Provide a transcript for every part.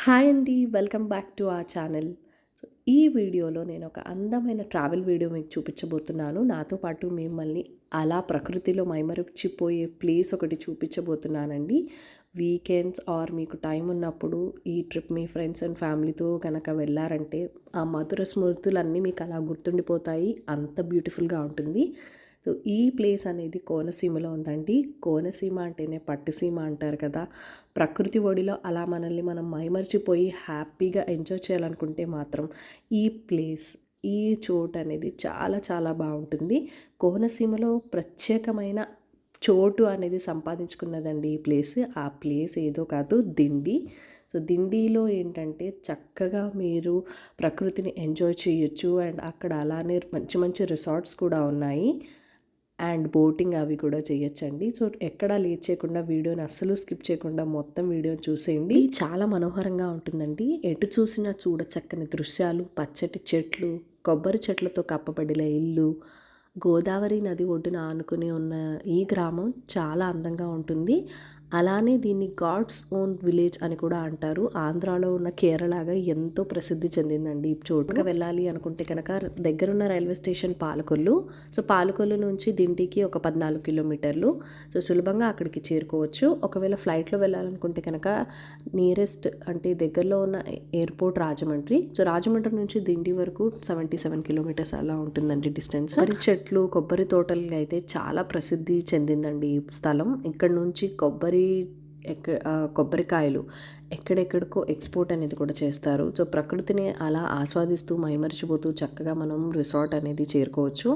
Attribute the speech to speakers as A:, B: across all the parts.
A: Hi అండి. Welcome back to our channel. ఈ వీడియోలో నేను ఒక అందమైన ట్రావెల్ వీడియో మీకు చూపించబోతున్నాను. నాతో పాటు మిమ్మల్ని అలా ప్రకృతిలో మైమరిచిపోయే ప్లేస్ ఒకటి చూపించబోతున్నానండి. వీకెండ్స్ ఆర్ మీకు టైం ఉన్నప్పుడు ఈ ట్రిప్ మీ ఫ్రెండ్స్ అండ్ ఫ్యామిలీతో కనుక వెళ్ళారంటే ఆ మధుర స్మృతులన్నీ మీకు అలా గుర్తుండిపోతాయి. అంత బ్యూటిఫుల్గా ఉంటుంది. సో ఈ ప్లేస్ అనేది కోనసీమలో ఉందండి. కోనసీమ అంటేనే పట్టుసీమ అంటారు కదా! ప్రకృతి ఒడిలో అలా మనల్ని మనం మైమరిచిపోయి హ్యాపీగా ఎంజాయ్ చేయాలనుకుంటే మాత్రం ఈ ప్లేస్, ఈ చోటు అనేది చాలా చాలా బాగుంటుంది. కోనసీమలో ప్రత్యేకమైన చోటు అనేది సంపాదించుకున్నదండి ఈ ప్లేస్. ఆ ప్లేస్ ఏదో కాదు, దిండి. సో దిండిలో ఏంటంటే చక్కగా మీరు ప్రకృతిని ఎంజాయ్ చేయొచ్చు. అండ్ అక్కడ అలానే మంచి మంచి రిసార్ట్స్ కూడా ఉన్నాయి. అండ్ బోటింగ్ అవి కూడా చేయొచ్చండి. సో ఎక్కడా లేట్ చేయకుండా వీడియోని అస్సలు స్కిప్ చేయకుండా మొత్తం వీడియోని చూసేయండి. చాలా మనోహరంగా ఉంటుందండి. ఎటు చూసినా చూడ చక్కని దృశ్యాలు, పచ్చటి చెట్లు, కొబ్బరి చెట్లతో కప్పబడిన ఇల్లు, గోదావరి నది ఒడ్డున ఆనుకుని ఉన్న ఈ గ్రామం చాలా అందంగా ఉంటుంది. అలానే దీన్ని గాడ్స్ ఓన్ విలేజ్ అని కూడా అంటారు. ఆంధ్రాలో ఉన్న కేరళగా ఎంతో ప్రసిద్ధి చెందిందండి ఈ చోటుగా వెళ్ళాలి అనుకుంటే కనుక దగ్గరున్న railway station Palakollu. So Palakollu నుంచి దిండికి ఒక 14 కిలోమీటర్లు. సో సులభంగా అక్కడికి చేరుకోవచ్చు. ఒకవేళ ఫ్లైట్లో వెళ్ళాలనుకుంటే కనుక నియరెస్ట్ అంటే దగ్గరలో ఉన్న ఎయిర్పోర్ట్ రాజమండ్రి. సో రాజమండ్రి నుంచి దిండి వరకు 77 కిలోమీటర్స్ అలా ఉంటుందండి డిస్టెన్స్. కొబ్బరి చెట్లు, కొబ్బరి తోటలు అయితే చాలా ప్రసిద్ధి చెందిందండి ఈ స్థలం. ఇక్కడ నుంచి కొబ్బరికాయలు ఎక్కడెక్కడికో ఎక్స్పోర్ట్ అనేది కూడా చేస్తారు. సో ప్రకృతిని అలా ఆస్వాదిస్తూ మైమరిచిపోతూ చక్కగా మనం రిసార్ట్ అనేది చేరుకోవచ్చు.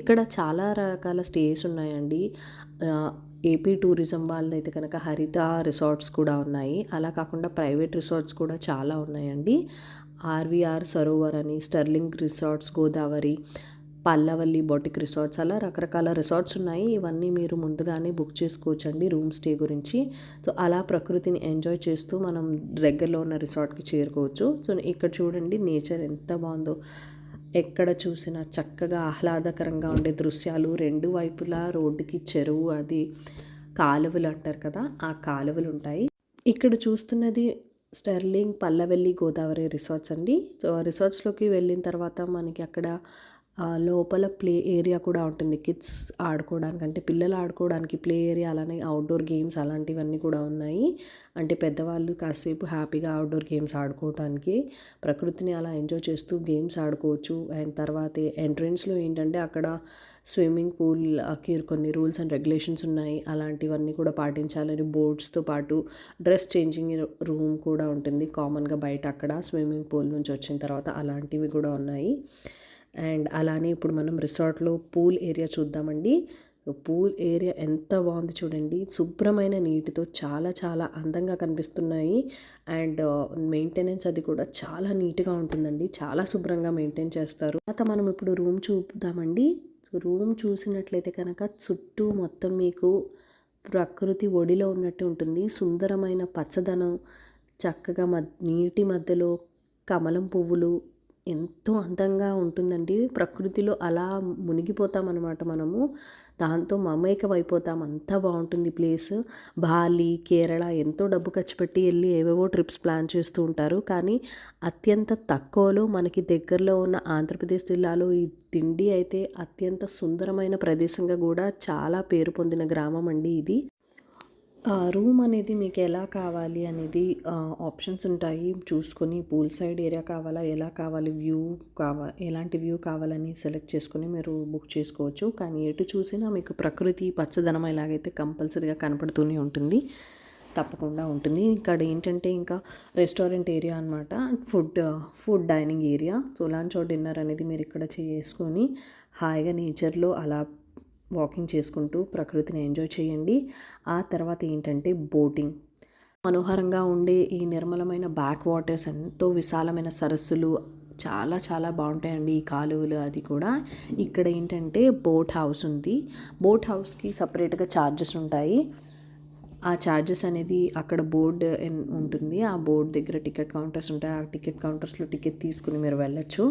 A: ఇక్కడ చాలా రకాల స్టేస్ ఉన్నాయండి. ఏపీ టూరిజం వాళ్ళదైతే కనుక హరిత రిసార్ట్స్ కూడా ఉన్నాయి. అలా కాకుండా ప్రైవేట్ రిసార్ట్స్ కూడా చాలా ఉన్నాయండి. ఆర్వీఆర్ సరోవర్ అని, Sterling resorts, Godavari, Pallavalli boutique resorts, అలా రకరకాల రిసార్ట్స్ ఉన్నాయి. ఇవన్నీ మీరు ముందుగానే బుక్ చేసుకోవచ్చండి రూమ్ స్టే గురించి. సో అలా ప్రకృతిని ఎంజాయ్ చేస్తూ మనం దగ్గరలో ఉన్న రిసార్ట్కి చేరుకోవచ్చు. సో ఇక్కడ చూడండి నేచర్ ఎంత బాగుందో. ఎక్కడ చూసినా చక్కగా ఆహ్లాదకరంగా ఉండే దృశ్యాలు. రెండు వైపులా రోడ్డుకి చెరువు, అది కాలువలు అంటారు కదా, ఆ కాలువలు ఉంటాయి. ఇక్కడ చూస్తున్నది స్టెర్లింగ్ పల్లవెల్లి గోదావరి రిసార్ట్స్ అండి. సో రిసార్ట్స్లోకి వెళ్ళిన తర్వాత మనకి అక్కడ లోపల ప్లే ఏరియా కూడా ఉంటుంది. కిడ్స్ ఆడుకోవడానికి, అంటే పిల్లలు ఆడుకోవడానికి ప్లే ఏరియా, అలానే అవుట్డోర్ గేమ్స్ అలాంటివన్నీ కూడా ఉన్నాయి. అంటే పెద్దవాళ్ళు కాసేపు హ్యాపీగా అవుట్డోర్ గేమ్స్ ఆడుకోవడానికి, ప్రకృతిని అలా ఎంజాయ్ చేస్తూ గేమ్స్ ఆడుకోవచ్చు. అండ్ తర్వాత ఎంట్రన్స్లో ఏంటంటే అక్కడ స్విమ్మింగ్ పూల్కి కొన్ని రూల్స్ అండ్ రెగ్యులేషన్స్ ఉన్నాయి. అలాంటివన్నీ కూడా పాటించాలని, బోర్డ్స్తో పాటు డ్రెస్ చేంజింగ్ రూమ్ కూడా ఉంటుంది కామన్గా బయట అక్కడ స్విమ్మింగ్ పూల్ నుంచి వచ్చిన తర్వాత, అలాంటివి కూడా ఉన్నాయి. అండ్ అలానే ఇప్పుడు మనం రిసార్ట్లో పూల్ ఏరియా చూద్దామండి. పూల్ ఏరియా ఎంత బాగుంది చూడండి. శుభ్రమైన నీటితో చాలా చాలా అందంగా కనిపిస్తున్నాయి. అండ్ మెయింటెనెన్స్ అది కూడా చాలా నీట్గా ఉంటుందండి. చాలా శుభ్రంగా మెయింటైన్ చేస్తారు. తర్వాత మనం ఇప్పుడు రూమ్ చూద్దామండి. రూమ్ చూసినట్లయితే కనుక చుట్టూ మొత్తం మీకు ప్రకృతి ఒడిలో ఉన్నట్టు ఉంటుంది. సుందరమైన పచ్చదనం, చక్కగా నీటి మధ్యలో కమలం పువ్వులు, ఎంతో అందంగా ఉంటుందండి. ప్రకృతిలో అలా మునిగిపోతామన్నమాట మనము. దాంతో మమేకం అయిపోతాం. అంతా బాగుంటుంది ప్లేస్. బాలి, కేరళ ఎంతో డబ్బు ఖర్చు పెట్టి వెళ్ళి ఏవేవో ట్రిప్స్ ప్లాన్ చేస్తూ ఉంటారు. కానీ అత్యంత తక్కువలో మనకి దగ్గరలో ఉన్న ఆంధ్రప్రదేశ్ జిల్లాలో ఈ దిండి అయితే అత్యంత సుందరమైన ప్రదేశంగా కూడా చాలా పేరు పొందిన గ్రామం అండి ఇది. రూమ్ అనేది మీకు ఎలా కావాలి అనేది ఆప్షన్స్ ఉంటాయి. చూసుకొని పూల్ సైడ్ ఏరియా కావాలా, ఎలా కావాలి, ఎలాంటి వ్యూ కావాలని సెలెక్ట్ చేసుకొని మీరు బుక్ చేసుకోవచ్చు. కానీ ఎటు చూసినా మీకు ప్రకృతి పచ్చదనం ఎలాగైతే కంపల్సరీగా కనపడుతూనే ఉంటుంది, తప్పకుండా ఉంటుంది. ఇక్కడ ఏంటంటే ఇంకా రెస్టారెంట్ ఏరియా అనమాట. Food dining area. So lunch or dinner అనేది మీరు ఇక్కడ చేసుకొని హాయిగా నేచర్లో అలా వాకింగ్ చేసుకుంటూ ప్రకృతిని ఎంజాయ్ చేయండి. ఆ తర్వాత ఏంటంటే బోటింగ్. మనోహరంగా ఉండే ఈ నిర్మలమైన బ్యాక్ వాటర్స్, ఎంతో విశాలమైన సరస్సులు చాలా చాలా బాగుంటాయండి. ఈ కాలువలు అది కూడా. ఇక్కడ ఏంటంటే బోట్ హౌస్ ఉంది. బోట్ హౌస్కి సపరేట్గా ఛార్జెస్ ఉంటాయి. ఆ ఛార్జెస్ అనేది అక్కడ బోర్డు ఉంటుంది. ఆ బోర్డు దగ్గర టికెట్ కౌంటర్స్ ఉంటాయి. ఆ టికెట్ కౌంటర్స్లో టికెట్ తీసుకుని మీరు వెళ్ళొచ్చు.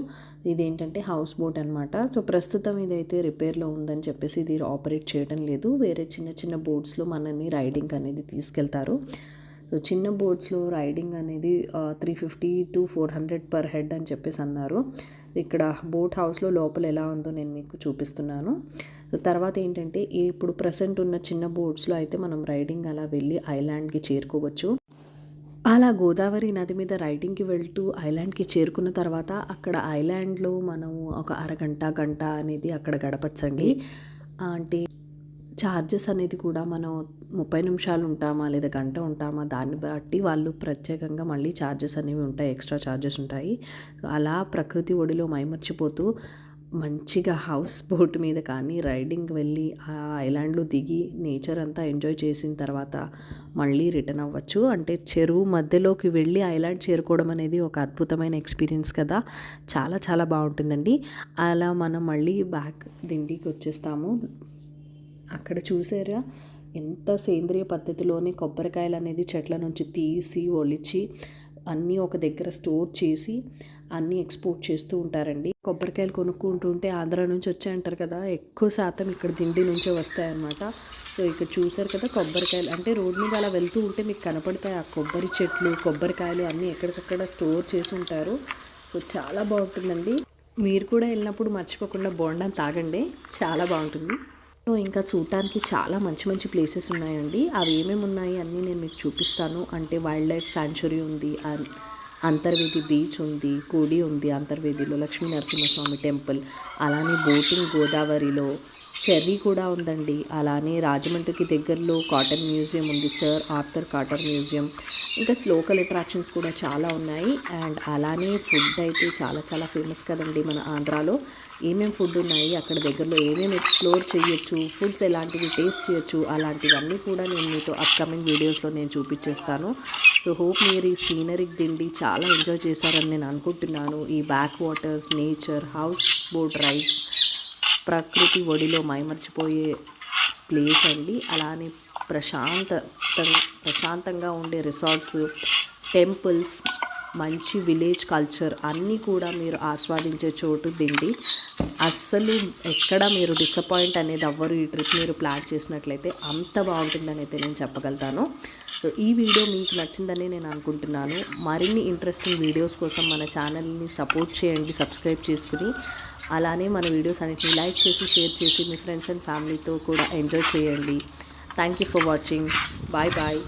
A: ఇదేంటంటే హౌస్ బోట్ అనమాట. సో ప్రస్తుతం ఇదైతే రిపేర్లో ఉందని చెప్పేసి ఇది ఆపరేట్ చేయడం లేదు. వేరే చిన్న చిన్న బోట్స్లో మనల్ని రైడింగ్ అనేది తీసుకెళ్తారు. సో చిన్న బోట్స్లో రైడింగ్ అనేది 350 to 400 పర్ హెడ్ అని చెప్పేసి అన్నారు. ఇక్కడ బోట్ హౌస్లో లోపల ఎలా ఉందో నేను మీకు చూపిస్తున్నాను. సో తర్వాత ఏంటంటే ఇప్పుడు ప్రెసెంట్ ఉన్న చిన్న బోట్స్లో అయితే మనం రైడింగ్ అలా వెళ్ళి ఐలాండ్కి చేరుకోవచ్చు. అలా గోదావరి నది మీద రైడింగ్కి వెళ్తూ ఐలాండ్కి చేరుకున్న తర్వాత అక్కడ ఐలాండ్లో మనం ఒక అరగంట గంట అనేది అక్కడ గడపచ్చండి. అంటే ఛార్జెస్ అనేది కూడా మనం 30 నిమిషాలు ఉంటామా లేదా గంట ఉంటామా దాన్ని బట్టి వాళ్ళు ప్రత్యేకంగా మళ్ళీ ఛార్జెస్ అనేవి ఉంటాయి, ఎక్స్ట్రా ఛార్జెస్ ఉంటాయి. అలా ప్రకృతి ఒడిలో మైమర్చిపోతూ మంచిగా హౌస్ బోట్ మీద కానీ రైడింగ్ వెళ్ళి ఆ ఐలాండ్లో దిగి నేచర్ అంతా ఎంజాయ్ చేసిన తర్వాత మళ్ళీ రిటర్న్ అవ్వచ్చు. అంటే చెరువు మధ్యలోకి వెళ్ళి ఐలాండ్ చేరుకోవడం అనేది ఒక అద్భుతమైన ఎక్స్పీరియన్స్ కదా, చాలా చాలా బాగుంటుందండి. అలా మనం మళ్ళీ బ్యాక్ దిండికి వచ్చేస్తాము. అక్కడ చూసారా ఎంత సేంద్రియ పద్ధతిలోనే కొబ్బరికాయలు అనేది చెట్ల నుంచి తీసి ఒలిచి అన్నీ ఒక దగ్గర స్టోర్ చేసి అన్నీ ఎక్స్పోర్ట్ చేస్తూ ఉంటారండి. కొబ్బరికాయలు కొనుక్కుంటూ ఉంటే ఆంధ్ర నుంచి వచ్చాయంటారు కదా, ఎక్కువ శాతం ఇక్కడ దిండి నుంచే వస్తాయన్నమాట. సో ఇక్కడ చూసారు కదా కొబ్బరికాయలు, అంటే రోడ్ మీద అలా వెళ్తూ ఉంటే మీకు కనపడతాయి ఆ కొబ్బరి చెట్లు, కొబ్బరికాయలు అన్నీ ఎక్కడికక్కడ స్టోర్ చేసి ఉంటారు. సో చాలా బాగుంటుందండి. మీరు కూడా వెళ్ళినప్పుడు మర్చిపోకుండా బోండాన్ని తాగండి, చాలా బాగుంటుంది. ఇంకా చూడటానికి చాలా మంచి మంచి ప్లేసెస్ ఉన్నాయండి. అవి ఏమేమి ఉన్నాయి అన్నీ నేను మీకు చూపిస్తాను. అంటే వైల్డ్ లైఫ్ శాంచురీ ఉంది, అంతర్వేది బీచ్ ఉంది, కోడి ఉంది, అంతర్వేదిలో లక్ష్మీ నరసింహస్వామి టెంపుల్, అలానే బోటింగ్ గోదావరిలో, చెర్రీ కూడా ఉందండి. అలానే రాజమండ్రికి దగ్గరలో కాటన్ మ్యూజియం ఉంది, సర్ ఆర్థర్ కాటన్ మ్యూజియం. ఇంకా లోకల్ అట్రాక్షన్స్ కూడా చాలా ఉన్నాయి. అండ్ అలానే ఫుడ్ అయితే చాలా చాలా ఫేమస్ కదండి మన ఆంధ్రాలో. ఏమేమి ఫుడ్ ఉన్నాయి అక్కడ దగ్గరలో, ఏమేమి ఎక్స్ప్లోర్ చేయొచ్చు, ఫుడ్స్ ఎలాంటివి టేస్ట్ చేయొచ్చు, అలాంటివన్నీ కూడా నేను మీతో అప్కమింగ్ వీడియోస్లో నేను చూపించేస్తాను. సో హోప్ మీరు ఈ సీనరీకి దిండి చాలా ఎంజాయ్ చేశారని నేను అనుకుంటున్నాను. ఈ back waters, nature, house boat rides, ప్రకృతి ఒడిలో మైమర్చిపోయే ప్లేస్ అండి. అలానే ప్రశాంతంగా ఉండే రిసార్ట్స్, టెంపుల్స్, మంచి విలేజ్ కల్చర్ అన్నీ కూడా మీరు ఆస్వాదించే చోటు దిండి. అస్సలు ఎక్కడ మీరు డిసప్పాయింట్ అనేది అవ్వరు. ఈ ట్రిప్ మీరు ప్లాన్ చేసినట్లయితే అంత బాగుంటుందని అయితే నేను చెప్పగలుగుతాను. సో ఈ వీడియో మీకు నచ్చిందని నేను అనుకుంటున్నాను. మరిన్ని ఇంట్రెస్టింగ్ వీడియోస్ కోసం మన ఛానల్ని సపోర్ట్ చేయండి, సబ్స్క్రైబ్ చేసుకుని. అలానే మన వీడియోస్ అన్నిటిని లైక్ చేసి షేర్ చేసి మీ ఫ్రెండ్స్ అండ్ ఫ్యామిలీతో కూడా ఎంజాయ్ చేయండి. Thank you for watching. Bye bye.